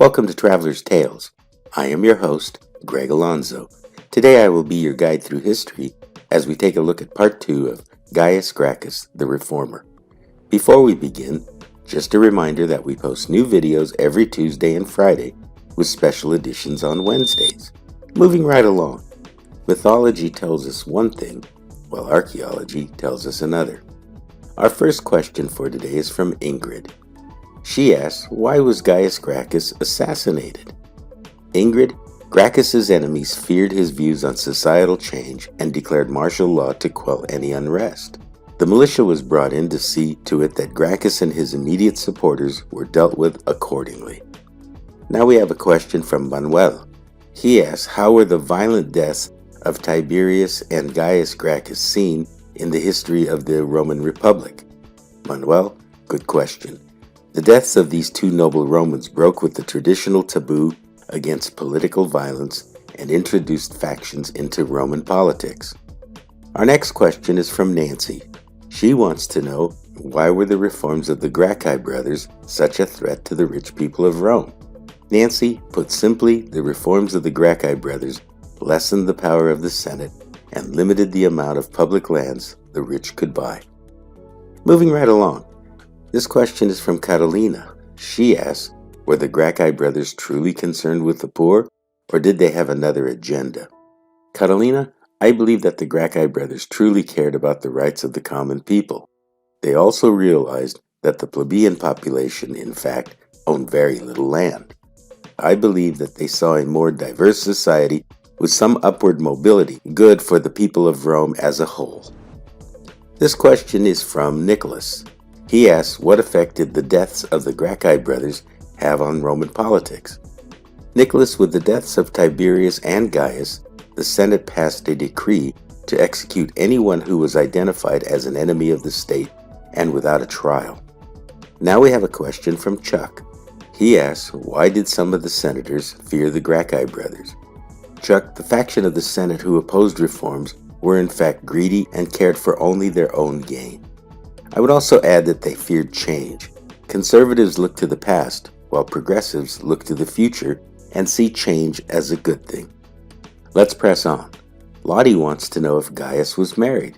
Welcome to Traveler's Tales. I am your host, Greg Alonzo. Today I will be your guide through history as we take a look at part 2 of Gaius Gracchus, the Reformer. Before we begin, just a reminder that we post new videos every Tuesday and Friday with special editions on Wednesdays. Moving right along, mythology tells us one thing, while archaeology tells us another. Our first question for today is from Ingrid. She asks, why was Gaius Gracchus assassinated? Ingrid, Gracchus's enemies feared his views on societal change and declared martial law to quell any unrest. The militia was brought in to see to it that Gracchus and his immediate supporters were dealt with accordingly. Now we have a question from Manuel. He asks, how were the violent deaths of Tiberius and Gaius Gracchus seen in the history of the Roman Republic? Manuel, good question. The deaths of these two noble Romans broke with the traditional taboo against political violence and introduced factions into Roman politics. Our next question is from Nancy. She wants to know, why were the reforms of the Gracchi brothers such a threat to the rich people of Rome? Nancy, put simply, the reforms of the Gracchi brothers lessened the power of the Senate and limited the amount of public lands the rich could buy. Moving right along. This question is from Catalina. She asks, were the Gracchi brothers truly concerned with the poor, or did they have another agenda? Catalina, I believe that the Gracchi brothers truly cared about the rights of the common people. They also realized that the plebeian population, in fact, owned very little land. I believe that they saw a more diverse society with some upward mobility, good for the people of Rome as a whole. This question is from Nicholas. He asks, what effect did the deaths of the Gracchi brothers have on Roman politics? Nicholas, with the deaths of Tiberius and Gaius, the Senate passed a decree to execute anyone who was identified as an enemy of the state and without a trial. Now we have a question from Chuck. He asks, why did some of the senators fear the Gracchi brothers? Chuck, the faction of the Senate who opposed reforms were in fact greedy and cared for only their own gain. I would also add that they feared change. Conservatives look to the past, while progressives look to the future and see change as a good thing. Let's press on. Lottie wants to know if Gaius was married.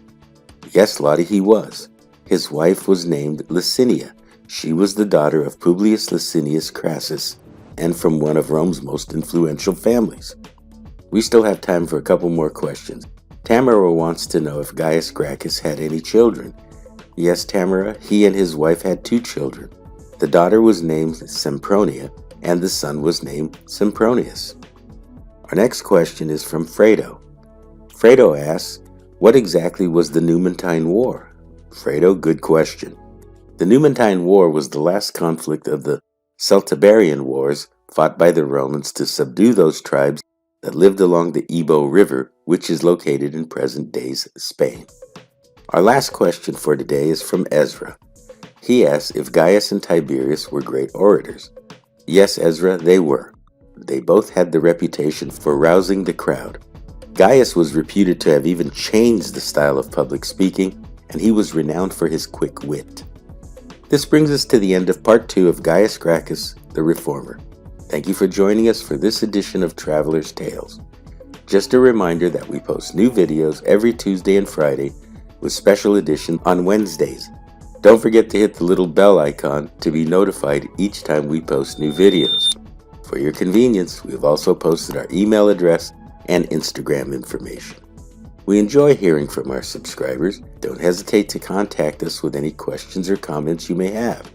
Yes, Lottie, he was. His wife was named Licinia. She was the daughter of Publius Licinius Crassus and from one of Rome's most influential families. We still have time for a couple more questions. Tamara wants to know if Gaius Gracchus had any children. Yes, Tamara, he and his wife had 2 children. The daughter was named Sempronia, and the son was named Sempronius. Our next question is from Fredo. Fredo asks, what exactly was the Numantine War? Fredo, good question. The Numantine War was the last conflict of the Celtiberian Wars fought by the Romans to subdue those tribes that lived along the Ebro River, which is located in present-day Spain. Our last question for today is from Ezra. He asks if Gaius and Tiberius were great orators. Yes, Ezra, they were. They both had the reputation for rousing the crowd. Gaius was reputed to have even changed the style of public speaking, and he was renowned for his quick wit. This brings us to the end of part 2 of Gaius Gracchus, the Reformer. Thank you for joining us for this edition of Traveler's Tales. Just a reminder that we post new videos every Tuesday and Friday with special edition on Wednesdays. Don't forget to hit the little bell icon to be notified each time we post new videos. For your convenience, we have also posted our email address and Instagram information. We enjoy hearing from our subscribers. Don't hesitate to contact us with any questions or comments you may have.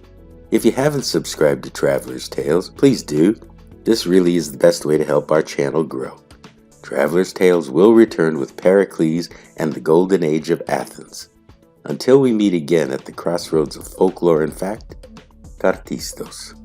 If you haven't subscribed to Traveler's Tales, please do. This really is the best way to help our channel grow. Traveler's Tales will return with Pericles and the Golden Age of Athens. Until we meet again at the crossroads of folklore and fact, Cartistos.